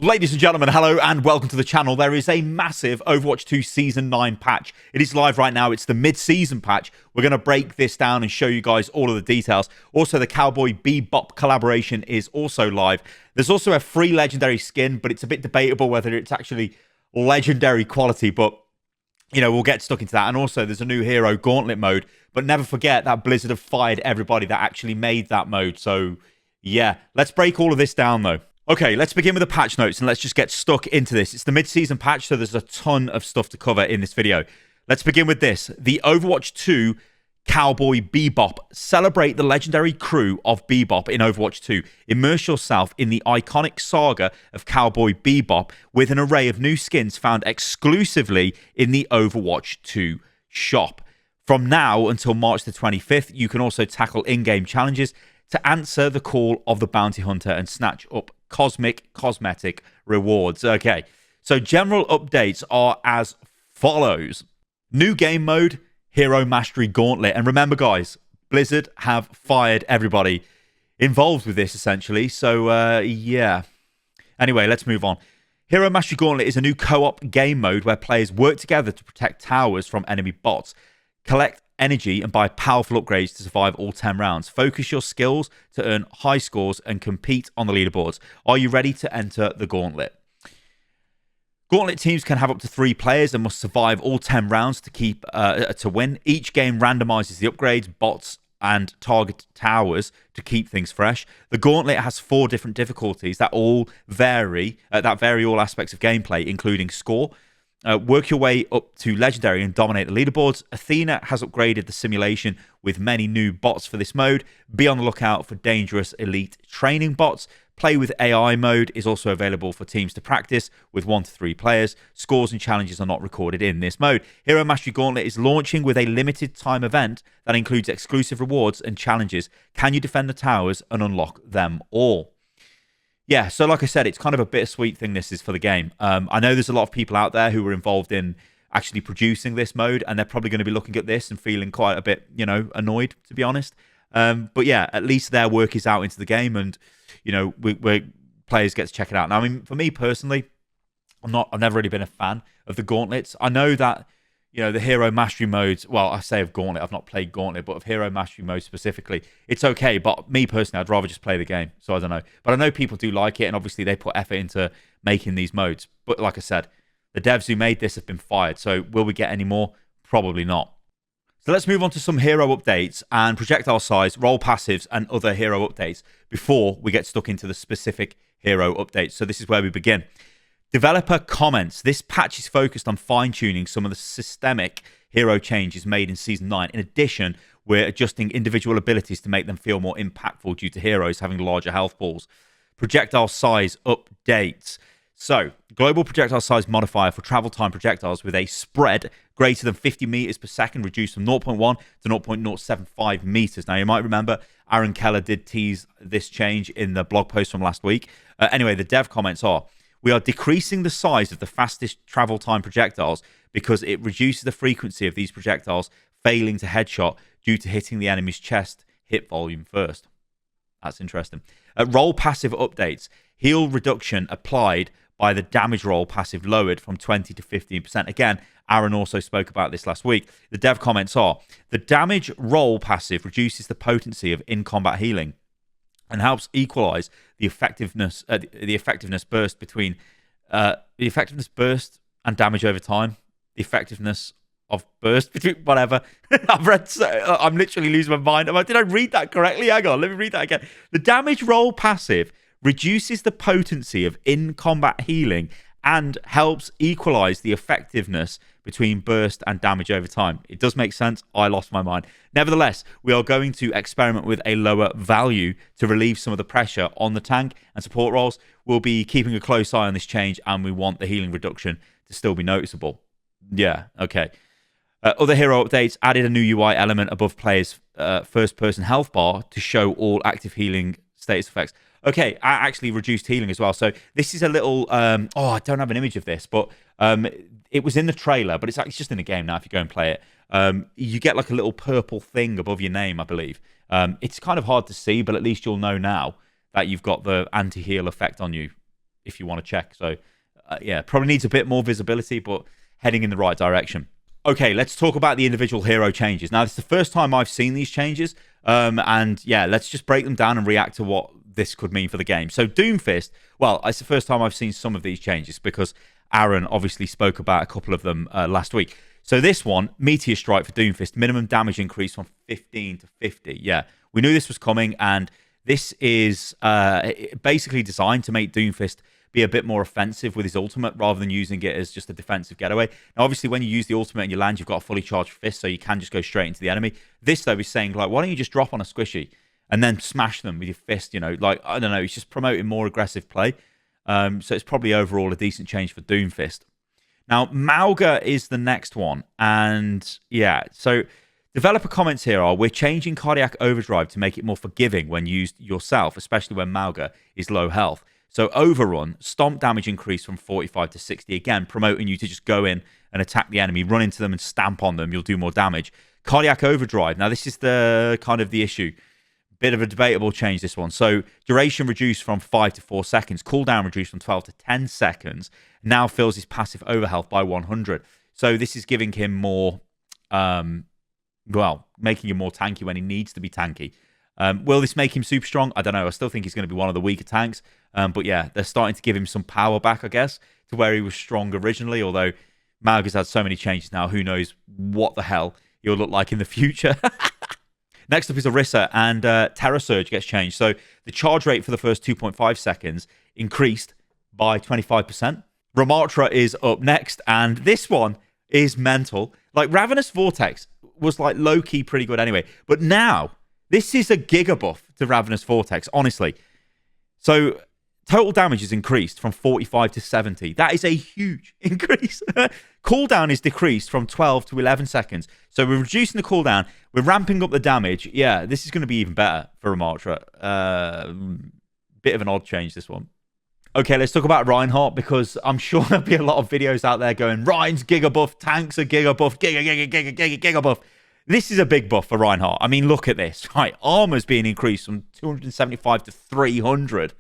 Ladies and gentlemen, hello and welcome to the channel. There is a massive Overwatch 2 Season 9 patch. It is live right now. It's the mid-season patch. We're going to break this down and show you guys all of the details. Also, the Cowboy Bebop collaboration is also live. There's also a free legendary skin, but it's a bit debatable whether it's actually legendary quality, but, you know, we'll get stuck into that. And also, there's a new hero Gauntlet mode, but never forget that Blizzard have fired everybody that actually made that mode. So, yeah, let's break all of this down, though. Okay, let's begin with the patch notes and let's just get stuck into this. It's the mid-season patch, so there's a ton of stuff to cover in this video. Let's begin with this. The Overwatch 2 Cowboy Bebop. Celebrate the legendary crew of Bebop in Overwatch 2. Immerse yourself in the iconic saga of Cowboy Bebop with an array of new skins found exclusively in the Overwatch 2 shop. From now until March the 25th, you can also tackle in-game challenges to answer the call of the bounty hunter and snatch up cosmetic rewards. Okay, so general updates are as follows. New game mode, Hero Mastery Gauntlet. And remember, guys, Blizzard have fired everybody involved with this, essentially. So, yeah. Anyway, let's move on. Hero Mastery Gauntlet is a new co-op game mode where players work together to protect towers from enemy bots, collect energy and buy powerful upgrades to survive all 10 rounds. Focus your skills to earn high scores and compete on the leaderboards. Are you ready to enter the Gauntlet? Gauntlet teams can have up to 3 players and must survive all 10 rounds to win. Each game randomizes the upgrades, bots, and target towers to keep things fresh. The Gauntlet has 4 different difficulties that vary all aspects of gameplay, including score. Work your way up to Legendary and dominate the leaderboards. Athena has upgraded the simulation with many new bots for this mode. Be on the lookout for dangerous elite training bots. Play with AI mode is also available for teams to practice with 1 to 3 players. Scores and challenges are not recorded in this mode. Hero Mastery Gauntlet is launching with a limited time event that includes exclusive rewards and challenges. Can you defend the towers and unlock them all? Yeah, so like I said, it's kind of a bittersweet thing this is for the game. I know there's a lot of people out there who were involved in actually producing this mode, and they're probably going to be looking at this and feeling quite a bit, you know, annoyed, to be honest. But yeah, at least their work is out into the game, and, you know, players get to check it out. Now, I mean, for me personally, I've never really been a fan of the Gauntlets. I know that, you know, the Hero Mastery modes, well, I say of Gauntlet, I've not played Gauntlet, but of Hero Mastery mode specifically, it's okay. But me personally, I'd rather just play the game. So I don't know. But I know people do like it, and obviously they put effort into making these modes. But like I said, the devs who made this have been fired. So will we get any more? Probably not. So let's move on to some hero updates and projectile size, role passives, and other hero updates before we get stuck into the specific hero updates. So this is where we begin. Developer comments. This patch is focused on fine-tuning some of the systemic hero changes made in Season 9. In addition, we're adjusting individual abilities to make them feel more impactful due to heroes having larger health pools. Projectile size updates. So, global projectile size modifier for travel time projectiles with a spread greater than 50 meters per second, reduced from 0.1 to 0.075 meters. Now, you might remember Aaron Keller did tease this change in the blog post from last week. Anyway, the dev comments are, we are decreasing the size of the fastest travel time projectiles because it reduces the frequency of these projectiles failing to headshot due to hitting the enemy's chest hit volume first. That's interesting. Roll passive updates. Heal reduction applied by the damage roll passive lowered from 20 to 15%. Again, Aaron also spoke about this last week. The dev comments are, the damage roll passive reduces the potency of in-combat healing and helps equalize the effectiveness burst between the effectiveness burst and damage over time. The effectiveness of burst between whatever. I'm literally losing my mind. Did I read that correctly? Hang on, let me read that again. The damage roll passive reduces the potency of in-combat healing and helps equalize the effectiveness between burst and damage over time. It does make sense. I lost my mind. Nevertheless, we are going to experiment with a lower value to relieve some of the pressure on the tank and support roles. We'll be keeping a close eye on this change, and we want the healing reduction to still be noticeable. Yeah, okay. Other hero updates added a new UI element above players' first-person health bar to show all active healing status effects. Okay, I actually reduced healing as well. So this is a little... I don't have an image of this, but it was in the trailer, but it's just in the game now if you go and play it. You get like a little purple thing above your name, I believe. It's kind of hard to see, but at least you'll know now that you've got the anti-heal effect on you if you want to check. So, yeah, probably needs a bit more visibility, but heading in the right direction. Okay, let's talk about the individual hero changes. Now, this is the first time I've seen these changes. And yeah, let's just break them down and react to what this could mean for the game. So Doomfist, well, it's the first time I've seen some of these changes because Aaron obviously spoke about a couple of them last week. So this one, Meteor Strike for Doomfist, minimum damage increase from 15 to 50. Yeah, we knew this was coming, and this is basically designed to make Doomfist be a bit more offensive with his ultimate rather than using it as just a defensive getaway. Now, obviously, when you use the ultimate and you land, you've got a fully charged fist, so you can just go straight into the enemy. This, though, is saying, like, why don't you just drop on a squishy and then smash them with your fist, you know? Like, I don't know, it's just promoting more aggressive play. So it's probably overall a decent change for Doomfist. Now, Mauga is the next one. And, yeah, so developer comments here are, we're changing Cardiac Overdrive to make it more forgiving when used yourself, especially when Mauga is low health. So Overrun, stomp damage increase from 45 to 60. Again, promoting you to just go in and attack the enemy, run into them and stamp on them. You'll do more damage. Cardiac Overdrive. Now, this is the kind of the issue. Bit of a debatable change, this one. So duration reduced from 5 to 4 seconds. Cooldown reduced from 12 to 10 seconds. Now fills his passive overhealth by 100. So this is giving him more, well, making him more tanky when he needs to be tanky. Will this make him super strong? I don't know. I still think he's going to be one of the weaker tanks. But yeah, they're starting to give him some power back, I guess, to where he was strong originally. Although Mauga's had so many changes now, who knows what the hell he'll look like in the future. Next up is Orisa, and Terror Surge gets changed. So the charge rate for the first 2.5 seconds increased by 25%. Ramattra is up next, and this one is mental. Like, Ravenous Vortex was like low-key pretty good anyway. But now, this is a giga buff to Ravenous Vortex, honestly. So total damage is increased from 45 to 70. That is a huge increase. Cooldown is decreased from 12 to 11 seconds. So we're reducing the cooldown. We're ramping up the damage. Yeah, this is going to be even better for Ramattra. Bit of an odd change, this one. Okay, let's talk about Reinhardt, because I'm sure there'll be a lot of videos out there going, Rein's giga buff, tanks are giga buff, giga buff. This is a big buff for Reinhardt. I mean, look at this. Right, armor's being increased from 275 to 300.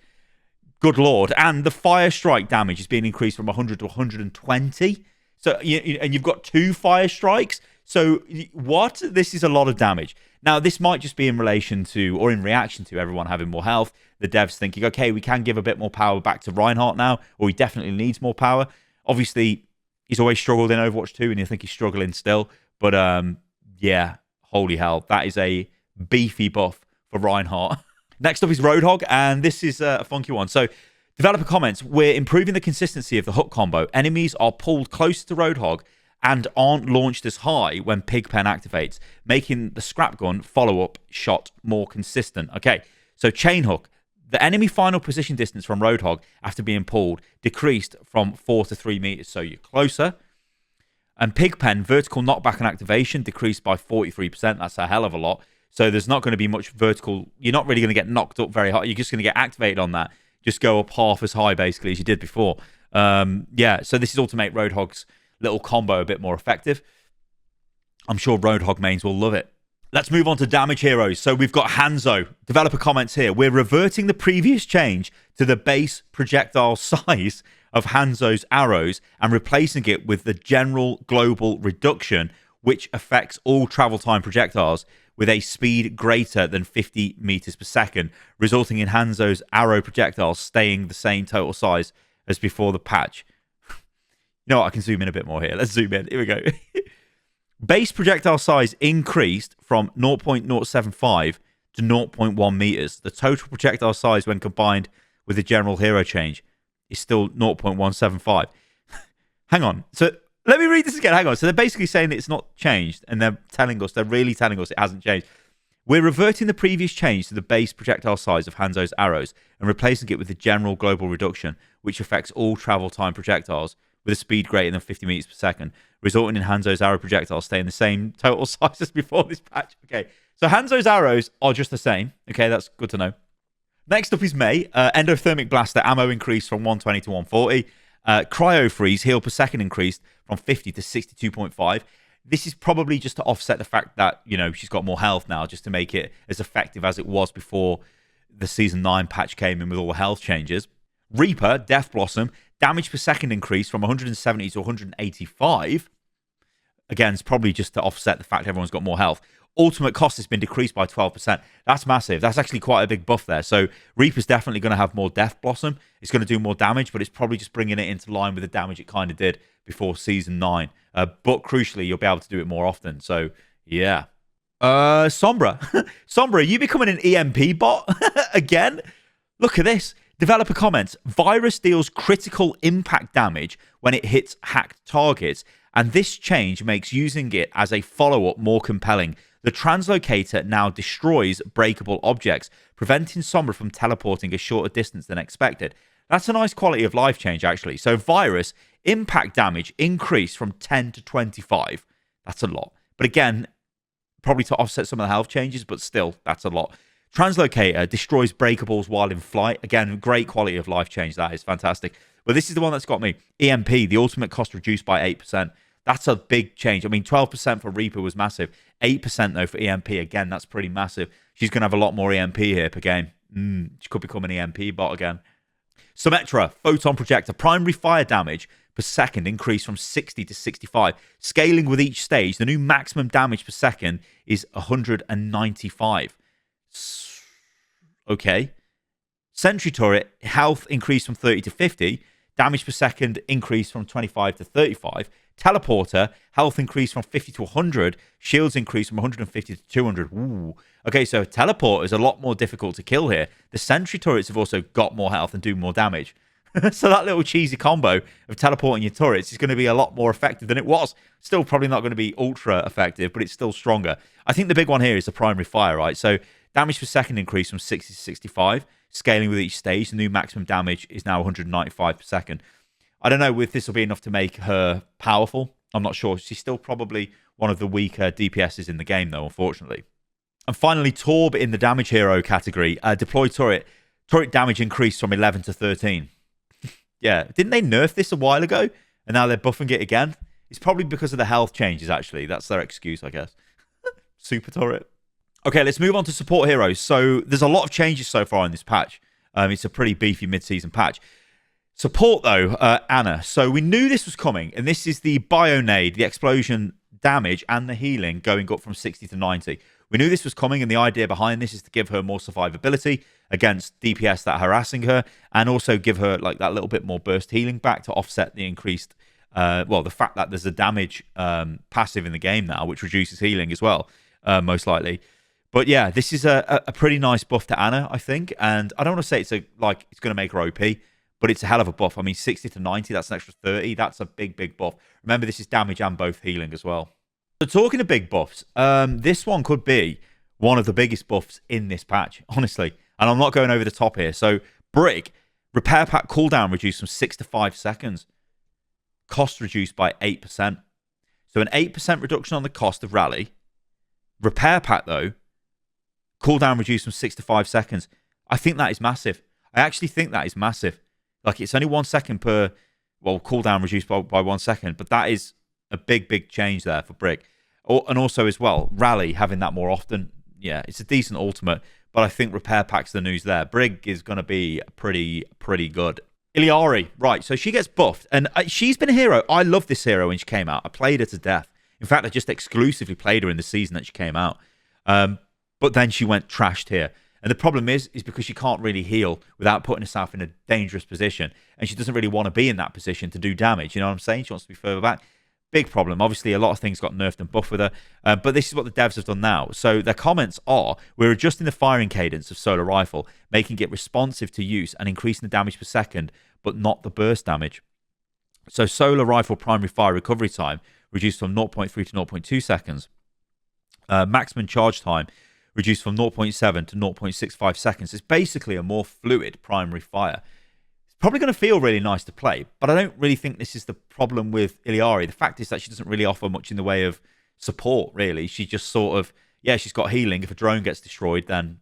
Good lord. And the fire strike damage is being increased from 100 to 120. So, and you've got 2 fire strikes. So, what? This is a lot of damage. Now, this might just be in relation to, or in reaction to, everyone having more health. The devs thinking, okay, we can give a bit more power back to Reinhardt now, or he definitely needs more power. Obviously, he's always struggled in Overwatch 2, and you think he's struggling still. But, yeah, holy hell. That is a beefy buff for Reinhardt. Next up is Roadhog, and this is a funky one. So, developer comments, we're improving the consistency of the hook combo. Enemies are pulled closer to Roadhog and aren't launched as high when Pigpen activates, making the scrap gun follow-up shot more consistent. Okay, so chain hook. The enemy final position distance from Roadhog after being pulled decreased from 4 to 3 meters, so you're closer. And Pigpen, vertical knockback and activation decreased by 43%. That's a hell of a lot. So there's not going to be much vertical. You're not really going to get knocked up very high. You're just going to get activated on that. Just go up half as high, basically, as you did before. Yeah, so this is all to make Roadhog's little combo a bit more effective. I'm sure Roadhog mains will love it. Let's move on to damage heroes. So we've got Hanzo. Developer comments here. We're reverting the previous change to the base projectile size of Hanzo's arrows and replacing it with the general global reduction, which affects all travel time projectiles with a speed greater than 50 meters per second, resulting in Hanzo's arrow projectiles staying the same total size as before the patch. You know what? I can zoom in a bit more here. Let's zoom in. Here we go. Base projectile size increased from 0.075 to 0.1 meters. The total projectile size when combined with the general hero change is still 0.175. Hang on. So let me read this again. Hang on. So they're basically saying that it's not changed, and they're really telling us it hasn't changed. We're reverting the previous change to the base projectile size of Hanzo's arrows and replacing it with the general global reduction, which affects all travel time projectiles with a speed greater than 50 meters per second, resulting in Hanzo's arrow projectiles staying the same total size as before this patch. Okay, so Hanzo's arrows are just the same. Okay, that's good to know. Next up is May. Endothermic Blaster ammo increased from 120 to 140. Cryo Freeze heal per second increased from 50 to 62.5. This is probably just to offset the fact that, you know, she's got more health now, just to make it as effective as it was before the Season 9 patch came in with all the health changes. Reaper, Death Blossom, damage per second increase from 170 to 185. Again, it's probably just to offset the fact everyone's got more health. Ultimate cost has been decreased by 12%. That's massive. That's actually quite a big buff there. So Reaper's definitely going to have more Death Blossom. It's going to do more damage, but it's probably just bringing it into line with the damage it kind of did before Season 9. But crucially, you'll be able to do it more often. So, yeah. Sombra. Sombra, you becoming an EMP bot again? Look at this. Developer comments, virus deals critical impact damage when it hits hacked targets, and this change makes using it as a follow-up more compelling. The translocator now destroys breakable objects, preventing Sombra from teleporting a shorter distance than expected. That's a nice quality of life change, actually. So virus impact damage increased from 10 to 25. That's a lot. But again, probably to offset some of the health changes, but still, that's a lot. Translocator destroys breakables while in flight. Again, great quality of life change. That is fantastic. But this is the one that's got me. EMP, the ultimate cost reduced by 8%. That's a big change. I mean, 12% for Reaper was massive. 8% though for EMP. Again, that's pretty massive. She's going to have a lot more EMP here per game. She could become an EMP bot again. Symmetra, Photon Projector, primary fire damage per second increased from 60 to 65. Scaling with each stage, the new maximum damage per second is 195. Okay. Sentry turret, health increased from 30 to 50. Damage per second increased from 25 to 35. Teleporter, health increased from 50 to 100. Shields increased from 150 to 200. Ooh. Okay, so Teleporter is a lot more difficult to kill here. The Sentry turrets have also got more health and do more damage. So that little cheesy combo of teleporting your turrets is going to be a lot more effective than it was. Still probably not going to be ultra effective, but it's still stronger. I think the big one here is the primary fire, right? So damage per second increased from 60 to 65. Scaling with each stage, the new maximum damage is now 195 per second. I don't know if this will be enough to make her powerful. I'm not sure. She's still probably one of the weaker DPSs in the game, though, unfortunately. And finally, Torb in the damage hero category. Deployed turret. Turret damage increased from 11 to 13. Yeah, didn't they nerf this a while ago? And now they're buffing it again? It's probably because of the health changes, actually. That's their excuse, I guess. Super turret. Okay, let's move on to support heroes. So there's a lot of changes so far in this patch. It's a pretty beefy mid-season patch. Support, though, Anna. So we knew this was coming, and this is the Bionade, the explosion damage, and the healing going up from 60 to 90. We knew this was coming, and the idea behind this is to give her more survivability against DPS that are harassing her, and also give her like that little bit more burst healing back to offset the increased, the fact that there's a damage passive in the game now, which reduces healing as well, most likely. But yeah, this is a pretty nice buff to Anna, I think, and I don't want to say it's it's going to make her OP, but it's a hell of a buff. I mean, 60 to 90, that's an extra 30. That's a big, big buff. Remember, this is damage and both healing as well. So talking of big buffs, this one could be one of the biggest buffs in this patch, honestly. And I'm not going over the top here. So Brig, repair pack cooldown reduced from 6 to 5 seconds. Cost reduced by 8%. So an 8% reduction on the cost of rally. Repair pack, though, cooldown reduced from 6 to 5 seconds. I think that is massive. I actually think that is massive. Like, it's only 1 second per, cooldown reduced by 1 second, but that is a big, big change there for Brig. And also, as well, Rally, having that more often, yeah, it's a decent ultimate, but I think repair pack's the news there. Brig is going to be pretty good. Illari, right, so she gets buffed, and she's been a hero. I love this hero when she came out. I played her to death. In fact, I just exclusively played her in the season that she came out. But then she went trashed here. And the problem is because she can't really heal without putting herself in a dangerous position. And she doesn't really want to be in that position to do damage. You know what I'm saying? She wants to be further back. Big problem. Obviously, a lot of things got nerfed and buffed with her. But this is what the devs have done now. So their comments are, we're adjusting the firing cadence of Solar Rifle, making it responsive to use and increasing the damage per second, but not the burst damage. So Solar Rifle primary fire recovery time reduced from 0.3 to 0.2 seconds. Maximum charge time reduced from 0.7 to 0.65 seconds. It's basically a more fluid primary fire. It's probably going to feel really nice to play, but I don't really think this is the problem with Illari. The fact is that she doesn't really offer much in the way of support, really. She just sort of, yeah, she's got healing. If a drone gets destroyed, then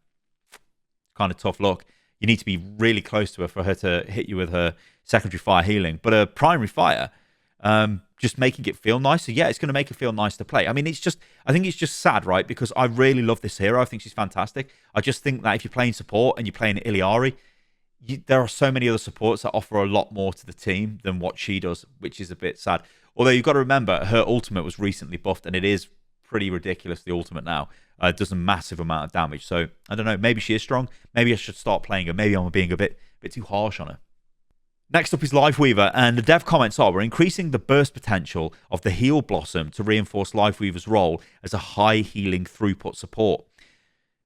kind of tough luck. You need to be really close to her for her to hit you with her secondary fire healing. But a primary fire, just making it feel nice. So yeah, it's going to make it feel nice to play. I mean, I think it's just sad, right? Because I really love this hero. I think she's fantastic. I just think that if you're playing support and you're playing Illari, there are so many other supports that offer a lot more to the team than what she does, which is a bit sad. Although you've got to remember, her ultimate was recently buffed, and it is pretty ridiculous, the ultimate now. It does a massive amount of damage. So, I don't know, maybe she is strong. Maybe I should start playing her. Maybe I'm being a bit too harsh on her. Next up is Lifeweaver, and the dev comments are, we're increasing the burst potential of the Heal Blossom to reinforce Lifeweaver's role as a high healing throughput support.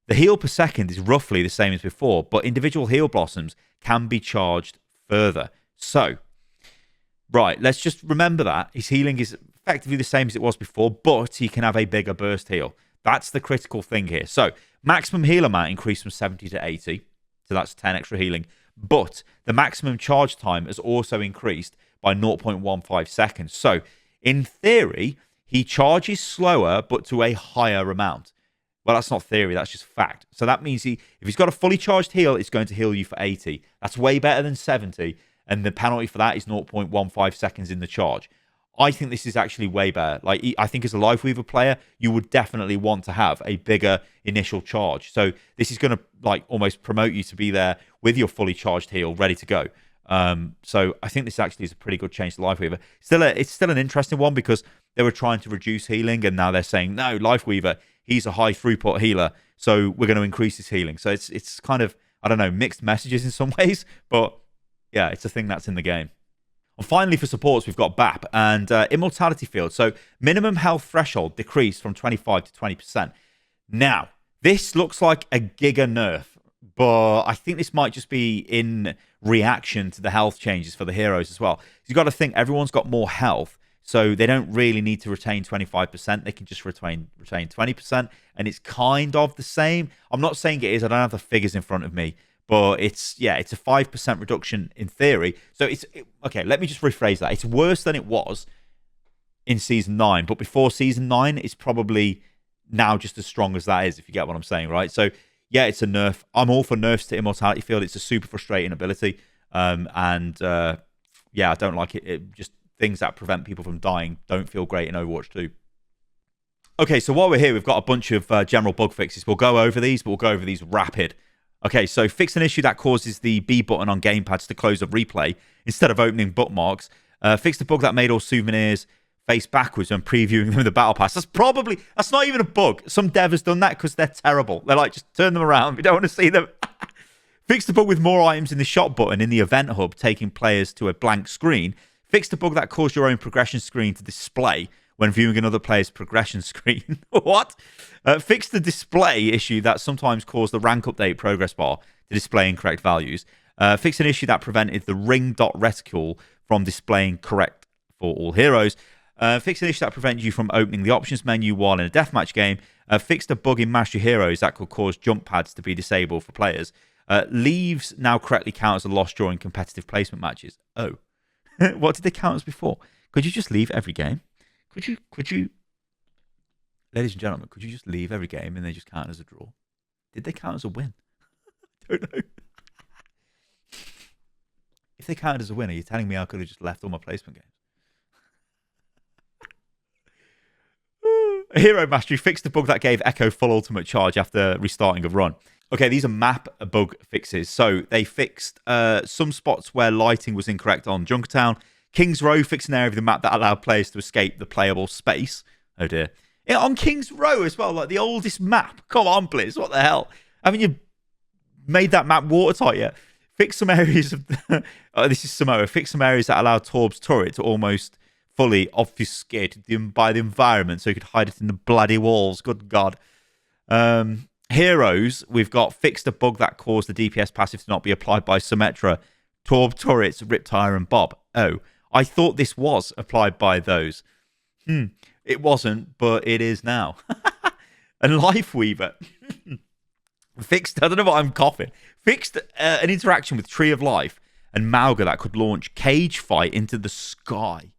The heal per second is roughly the same as before, but individual Heal Blossoms can be charged further. So, right, let's just remember that. His healing is effectively the same as it was before, but he can have a bigger burst heal. That's the critical thing here. So, maximum heal amount increased from 70 to 80, so that's 10 extra healing. But the maximum charge time has also increased by 0.15 seconds. So, in theory, he charges slower, but to a higher amount. Well, that's not theory, that's just fact. So that means if he's got a fully charged heal, it's going to heal you for 80. That's way better than 70, and the penalty for that is 0.15 seconds in the charge. I think this is actually way better. Like, I think as a Lifeweaver player, you would definitely want to have a bigger initial charge. So this is going to like almost promote you to be there with your fully charged heal ready to go. So I think this actually is a pretty good change to Lifeweaver. It's still an interesting one because they were trying to reduce healing, and now they're saying, no, Lifeweaver, he's a high throughput healer, so we're going to increase his healing. So it's kind of, I don't know, mixed messages in some ways, but yeah, it's a thing that's in the game. And finally, for supports, we've got BAP and Immortality Field. So minimum health threshold decreased from 25 to 20%. Now, this looks like a GIGA nerf, but I think this might just be in reaction to the health changes for the heroes as well. You've got to think everyone's got more health, so they don't really need to retain 25%. They can just retain 20%, and it's kind of the same. I'm not saying it is. I don't have the figures in front of me, but it's a 5% reduction in theory. So okay, let me just rephrase that. It's worse than it was in Season 9, but before Season 9, it's probably now just as strong as that is, if you get what I'm saying, right? So, yeah, it's a nerf. I'm all for nerfs to Immortality Field. It's a super frustrating ability, yeah, I don't like it. It just things that prevent people from dying don't feel great in Overwatch 2. Okay, so while we're here, we've got a bunch of general bug fixes. We'll go over these, but we'll go over these rapid. Okay, so fix an issue that causes the B button on gamepads to close a replay instead of opening bookmarks. Fix the bug that made all souvenirs face backwards when previewing them in the battle pass. That's not even a bug. Some dev has done that because they're terrible. They're like, just turn them around. We don't want to see them. Fix the bug with more items in the shop button in the event hub, taking players to a blank screen. Fix the bug that caused your own progression screen to display when viewing another player's progression screen. What? Fix the display issue that sometimes caused the rank update progress bar to display incorrect values. Fix an issue that prevented the ring dot reticule from displaying correct for all heroes. Fix an issue that prevented you from opening the options menu while in a deathmatch game. Fix the bug in Mastery Heroes that could cause jump pads to be disabled for players. Leaves now correctly count as a loss during competitive placement matches. Oh. What did they count as before? Could you just leave every game? Could you, ladies and gentlemen, could you just leave every game and they just count as a draw? Did they count as a win? I don't know. If they counted as a win, are you telling me I could have just left all my placement games? Hero Mastery fixed the bug that gave Echo full ultimate charge after restarting a run. Okay, these are map bug fixes. So they fixed some spots where lighting was incorrect on Junkertown. King's Row fixed an area of the map that allowed players to escape the playable space. Oh dear. Yeah, on King's Row as well, like the oldest map. Come on, Blizz, what the hell? Haven't you made that map watertight yet? Fix some areas of... this is Symmetra. Fix some areas that allowed Torb's turret to almost fully obfuscate by the environment so you could hide it in the bloody walls. Good God. Heroes, we've got fixed a bug that caused the DPS passive to not be applied by Symmetra, Torb turrets, Riptire, and Bob. Oh, I thought this was applied by those. It wasn't, but it is now. And Lifeweaver fixed, I don't know what I'm coughing, fixed an interaction with Tree of Life and Mauga that could launch Cage Fight into the sky.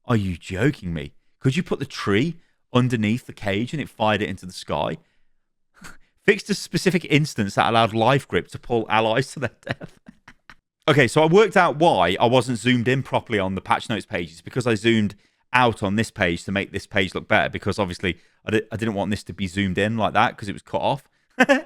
Are you joking me? Could you put the tree underneath the cage and it fired it into the sky? Fixed a specific instance that allowed Life Grip to pull allies to their death. Okay, so I worked out why I wasn't zoomed in properly on the patch notes pages, because I zoomed out on this page to make this page look better, because obviously I didn't want this to be zoomed in like that because it was cut off.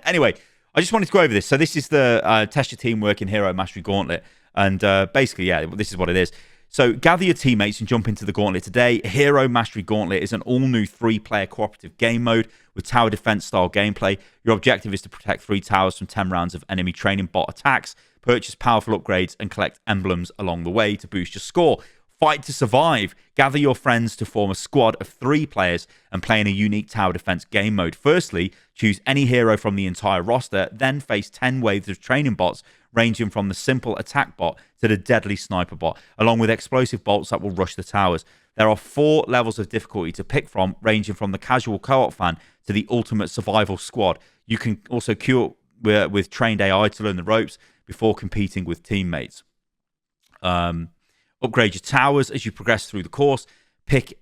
Anyway, I just wanted to go over this. So this is the test your teamwork in Hero Mastery Gauntlet. And basically, yeah, this is what it is. So gather your teammates and jump into the Gauntlet today. Hero Mastery Gauntlet is an all-new 3-player cooperative game mode with tower defense style gameplay. Your objective is to protect 3 towers from 10 rounds of enemy training bot attacks, purchase powerful upgrades, and collect emblems along the way to boost your score. Fight to survive. Gather your friends to form a squad of 3 players and play in a unique tower defense game mode. Firstly, choose any hero from the entire roster, then face 10 waves of training bots ranging from the simple attack bot to the deadly sniper bot, along with explosive bolts that will rush the towers. There are 4 levels of difficulty to pick from, ranging from the casual co-op fan to the ultimate survival squad. You can also queue up with trained AI to learn the ropes before competing with teammates. Upgrade your towers as you progress through the course. Pick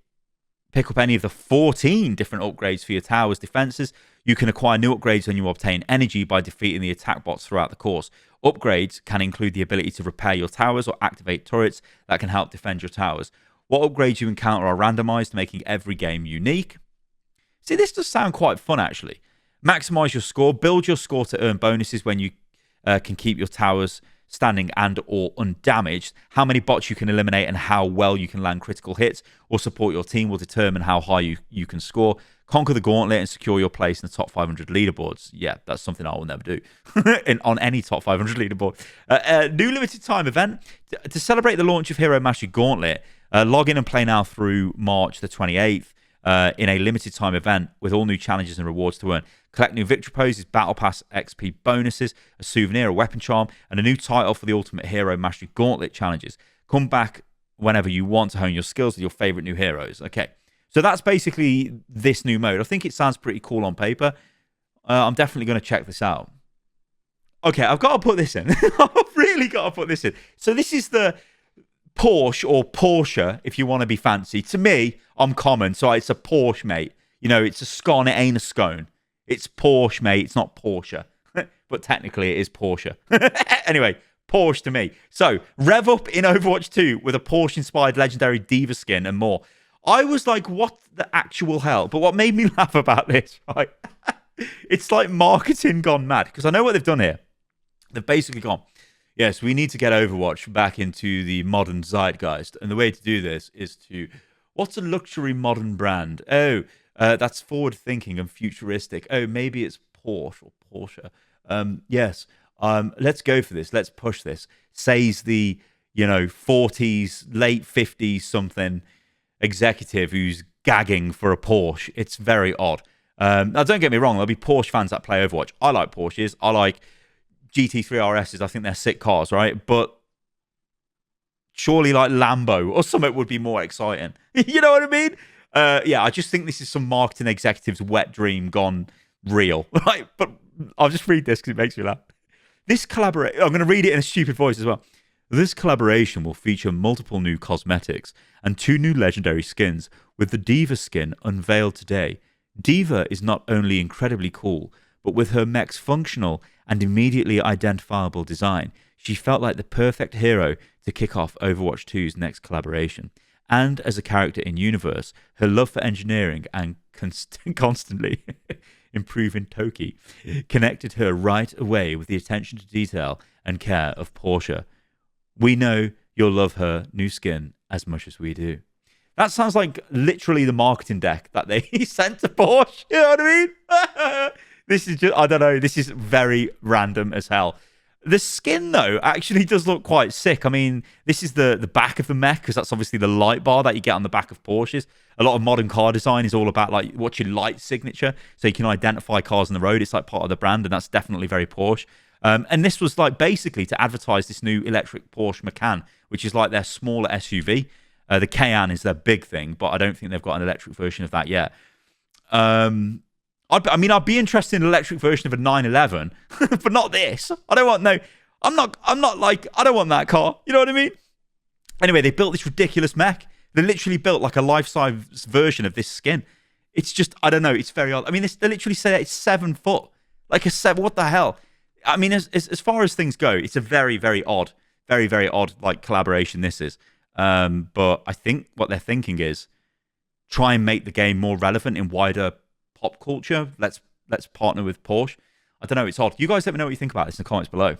up any of the 14 different upgrades for your towers' defenses. You can acquire new upgrades when you obtain energy by defeating the attack bots throughout the course. Upgrades can include the ability to repair your towers or activate turrets that can help defend your towers. What upgrades you encounter are randomized, making every game unique. See, this does sound quite fun, actually. Maximize your score. Build your score to earn bonuses when you can keep your towers standing and or undamaged. How many bots you can eliminate and how well you can land critical hits or support your team will determine how high you can score. Conquer the Gauntlet and secure your place in the top 500 leaderboards. Yeah, that's something I will never do on any top 500 leaderboard. New limited time event. To celebrate the launch of Hero Mastery Gauntlet, log in and play now through March the 28th in a limited time event with all new challenges and rewards to earn. Collect new victory poses, battle pass XP bonuses, a souvenir, a weapon charm, and a new title for the Ultimate Hero Mastery Gauntlet challenges. Come back whenever you want to hone your skills with your favorite new heroes. Okay, so that's basically this new mode. I think it sounds pretty cool on paper. I'm definitely going to check this out. Okay, I've got to put this in. I've really got to put this in. So this is the Porsche or Porsche, if you want to be fancy. To me, I'm common, so it's a Porsche, mate. You know, it's a scone, it ain't a scone. It's Porsche, mate. It's not Porsche. But technically, it is Porsche. Anyway, Porsche to me. So, rev up in Overwatch 2 with a Porsche-inspired legendary Diva skin and more. I was like, what the actual hell? But what made me laugh about this, right? It's like marketing gone mad. Because I know what they've done here. They've basically gone, yes, we need to get Overwatch back into the modern zeitgeist. And the way to do this is to, what's a luxury modern brand? Oh, that's forward-thinking and futuristic. Oh, maybe it's Porsche or Porsche. Yes, let's go for this. Let's push this. Says the, 40s, late 50s something executive who's gagging for a Porsche. It's very odd. Now, don't get me wrong. There'll be Porsche fans that play Overwatch. I like Porsches. I like GT3 RSs. I think they're sick cars, right? But surely like Lambo or something would be more exciting. You know what I mean? Yeah, I just think this is some marketing executive's wet dream gone real. Right? But I'll just read this because it makes me laugh. This collaboration, I'm going to read it in a stupid voice as well. This collaboration will feature multiple new cosmetics and 2 new legendary skins, with the Diva skin unveiled today. Diva is not only incredibly cool, but with her mech's functional and immediately identifiable design, she felt like the perfect hero to kick off Overwatch 2's next collaboration. And as a character in universe, her love for engineering and constantly improving Toki connected her right away with the attention to detail and care of Porsche. We know you'll love her new skin as much as we do. That sounds like literally the marketing deck that they sent to Porsche. You know what I mean? This is just, I don't know, this is very random as hell. The skin, though, actually does look quite sick. I mean, this is the back of the mech, because that's obviously the light bar that you get on the back of Porsches. A lot of modern car design is all about, like, what's your light signature, so you can identify cars on the road. It's, like, part of the brand, and that's definitely very Porsche. And this was, like, basically to advertise this new electric Porsche Macan, which is, like, their smaller SUV. The Cayenne is their big thing, but I don't think they've got an electric version of that yet. I'd be interested in an electric version of a 911, but not this. I don't want I don't want that car. You know what I mean? Anyway, they built this ridiculous mech. They literally built like a life-size version of this skin. It's just, I don't know, it's very odd. I mean, they literally say that it's 7 foot. Like a 7, what the hell? I mean, as far as things go, it's a very, very odd, like collaboration this is. But I think what they're thinking is try and make the game more relevant in wider pop culture. Let's partner with Porsche. I don't know. It's odd. You guys let me know what you think about this in the comments below.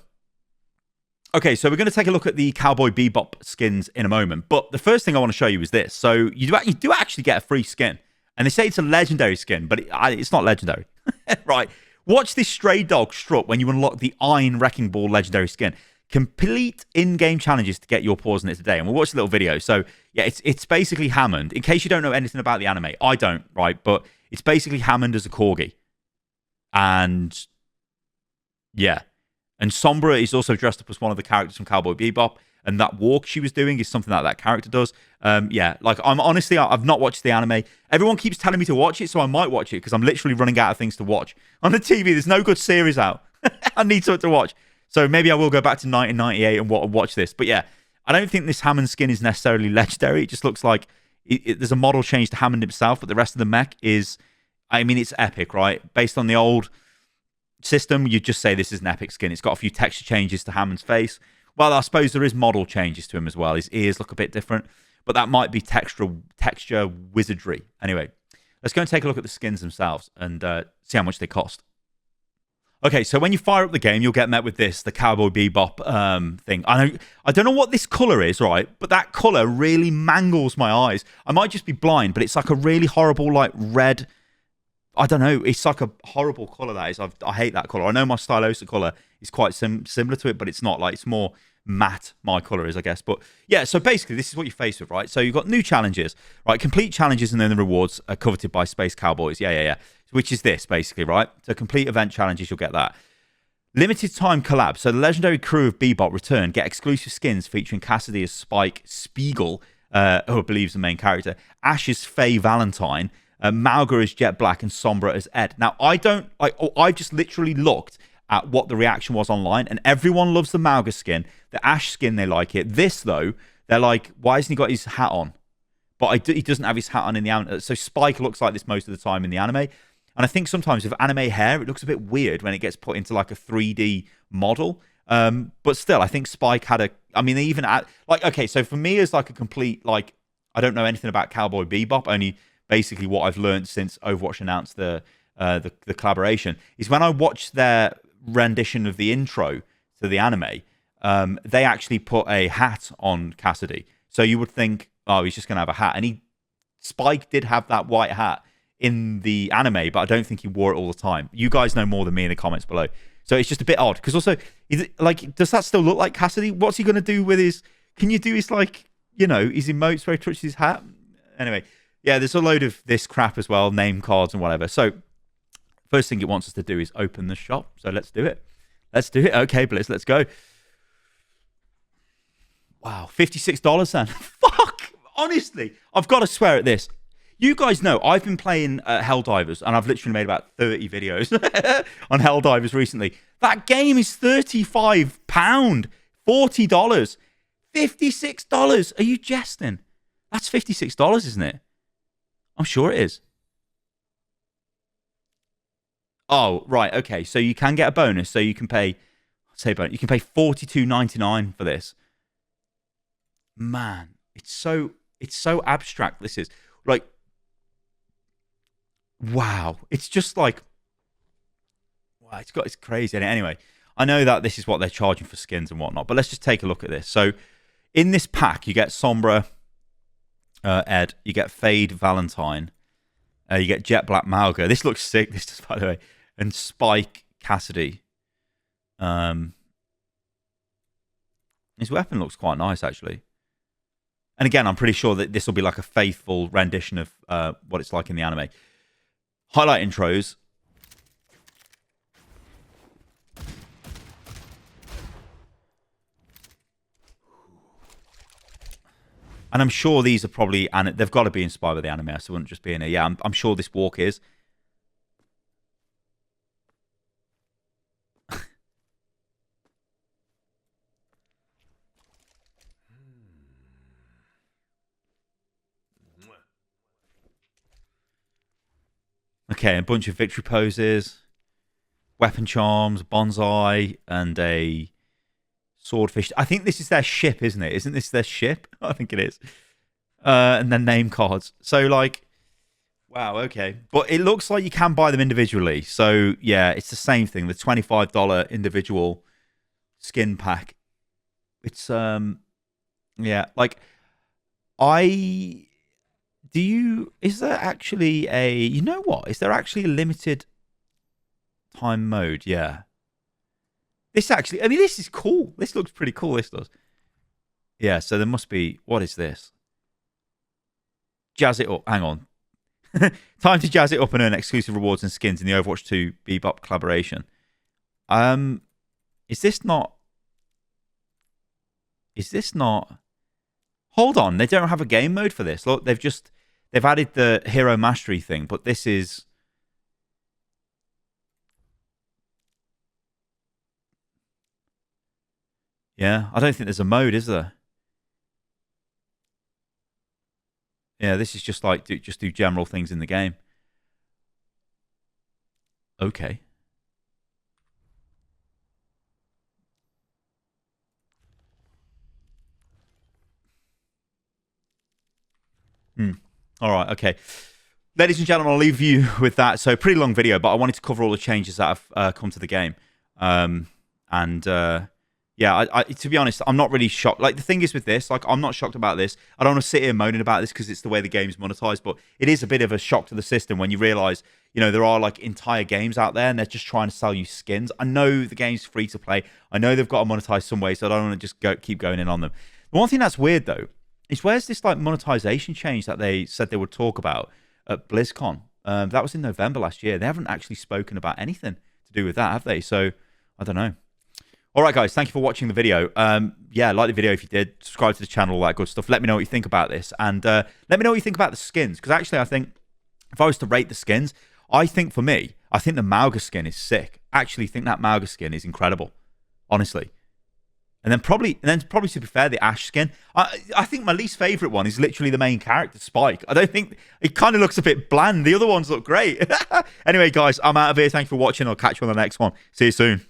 Okay, so we're going to take a look at the Cowboy Bebop skins in a moment. But the first thing I want to show you is this. So you do actually get a free skin. And they say it's a legendary skin, but it's not legendary. Right. Watch this stray dog strut when you unlock the Iron Wrecking Ball legendary skin. Complete in-game challenges to get your paws on it today. And we'll watch a little video. So, yeah, it's basically Hammond. In case you don't know anything about the anime. I don't, right? But it's basically Hammond as a corgi. And, yeah. And Sombra is also dressed up as one of the characters from Cowboy Bebop. And that walk she was doing is something that character does. Yeah, like I've not watched the anime. Everyone keeps telling me to watch it, so I might watch it because I'm literally running out of things to watch. On the TV, there's no good series out. I need something to watch. So maybe I will go back to 1998 and watch this. But yeah, I don't think this Hammond skin is necessarily legendary. It just looks like there's a model change to Hammond himself, but the rest of the mech is, I mean, it's epic, right? Based on the old system, you'd just say this is an epic skin. It's got a few texture changes to Hammond's face. Well, I suppose there is model changes to him as well. His ears look a bit different, but that might be texture wizardry. Anyway, let's go and take a look at the skins themselves and see how much they cost. Okay, so when you fire up the game, you'll get met with this, the Cowboy Bebop thing. I don't know what this color is, right? But that color really mangles my eyes. I might just be blind, but it's like a really horrible, like red. I don't know. It's like a horrible color that is. I hate that color. I know my Stylosa color is quite similar to it, but it's not. Like, it's more matte, my color is, I guess. But yeah, so basically this is what you're faced with, right? So you've got new challenges, right? Complete challenges and then the rewards are coveted by Space Cowboys. Yeah. Which is this, basically, right? So complete event challenges, you'll get that. Limited time collab. So the legendary crew of Bebop return, get exclusive skins featuring Cassidy as Spike Spiegel, who I believe is the main character, Ash as Faye Valentine, Mauga as Jet Black, and Sombra as Ed. Now, I just literally looked at what the reaction was online, and everyone loves the Mauga skin. The Ash skin, they like it. This, though, they're like, why hasn't he got his hat on? But he doesn't have his hat on in the anime. So Spike looks like this most of the time in the anime. And I think sometimes with anime hair, it looks a bit weird when it gets put into like a 3D model. But still, I think Spike had a... I mean, they even... okay, so for me as like a complete... Like, I don't know anything about Cowboy Bebop, only basically what I've learned since Overwatch announced the collaboration, is when I watched their rendition of the intro to the anime, they actually put a hat on Cassidy. So you would think, oh, he's just going to have a hat. And Spike did have that white hat in the anime, but I don't think he wore it all the time. You guys know more than me in the comments below. So it's just a bit odd. Because also, does that still look like Cassidy? What's he going to do with his... Can you do his, like, you know, his emotes where he touches his hat? Anyway, yeah, there's a load of this crap as well, name cards and whatever. So first thing it wants us to do is open the shop. So let's do it. Let's do it. Okay, Blitz, let's go. Wow, $56 then. Fuck! Honestly, I've got to swear at this. You guys know I've been playing Helldivers, and I've literally made about 30 videos on Helldivers recently. That game is £35, $40, $56. Are you jesting? That's $56, isn't it? I'm sure it is. Oh, right. Okay, so you can get a bonus. So you can pay, you can pay $42.99 for this. Man, it's so abstract. This is like. Wow, it's just like, wow, it's crazy. Anyway, I know that this is what they're charging for skins and whatnot, but let's just take a look at this. So in this pack, you get Sombra, Ed, you get Fade Valentine, you get Jet Black Mauga. This looks sick, this does, by the way, and Spike Cassidy. His weapon looks quite nice, actually. And again, I'm pretty sure that this will be like a faithful rendition of what it's like in the anime. Highlight intros. And I'm sure these are probably, and they've got to be inspired by the anime, so it wouldn't just be in here. Yeah, I'm sure this walk is. Okay, a bunch of victory poses, weapon charms, bonsai, and a swordfish. I think this is their ship, isn't it? Isn't this their ship? I think it is. And then name cards. So, like, Wow, okay. But it looks like you can buy them individually. So, yeah, it's the same thing. The $25 individual skin pack. It's, yeah, like, is there actually you know what? Is there actually a limited time mode? Yeah. This actually, I mean, this is cool. This looks pretty cool, this does. Yeah, so there must be, what is this? Jazz it up. Hang on. Time to jazz it up and earn exclusive rewards and skins in the Overwatch 2 Bebop collaboration. Is this not... Hold on, they don't have a game mode for this. Look, they've added the hero mastery thing, but this is... Yeah, I don't think there's a mode, is there? Yeah, this is just like do general things in the game. Okay. All right, okay. Ladies and gentlemen, I'll leave you with that. So, pretty long video, but I wanted to cover all the changes that have come to the game. Yeah, to be honest, I'm not really shocked. Like, the thing is with this, like, I'm not shocked about this. I don't want to sit here moaning about this because it's the way the game's monetized, but it is a bit of a shock to the system when you realize, you know, there are, like, entire games out there and they're just trying to sell you skins. I know the game's free to play. I know they've got to monetize some way, so I don't want to just keep going in on them. The one thing that's weird, though, is where's this, like, monetization change that they said they would talk about at BlizzCon? That was in November last year. They haven't actually spoken about anything to do with that, have they? So, I don't know. All right, guys, thank you for watching the video. Yeah, like the video if you did. Subscribe to the channel, all that good stuff. Let me know what you think about this. And let me know what you think about the skins. Because actually, I think if I was to rate the skins, I think for me, I think the Mauga skin is sick. I actually think that Mauga skin is incredible. Honestly. And then probably to be fair, the Ash skin. I think my least favorite one is literally the main character, Spike. I don't think it kind of looks a bit bland. The other ones look great. Anyway, guys, I'm out of here. Thank you for watching. I'll catch you on the next one. See you soon.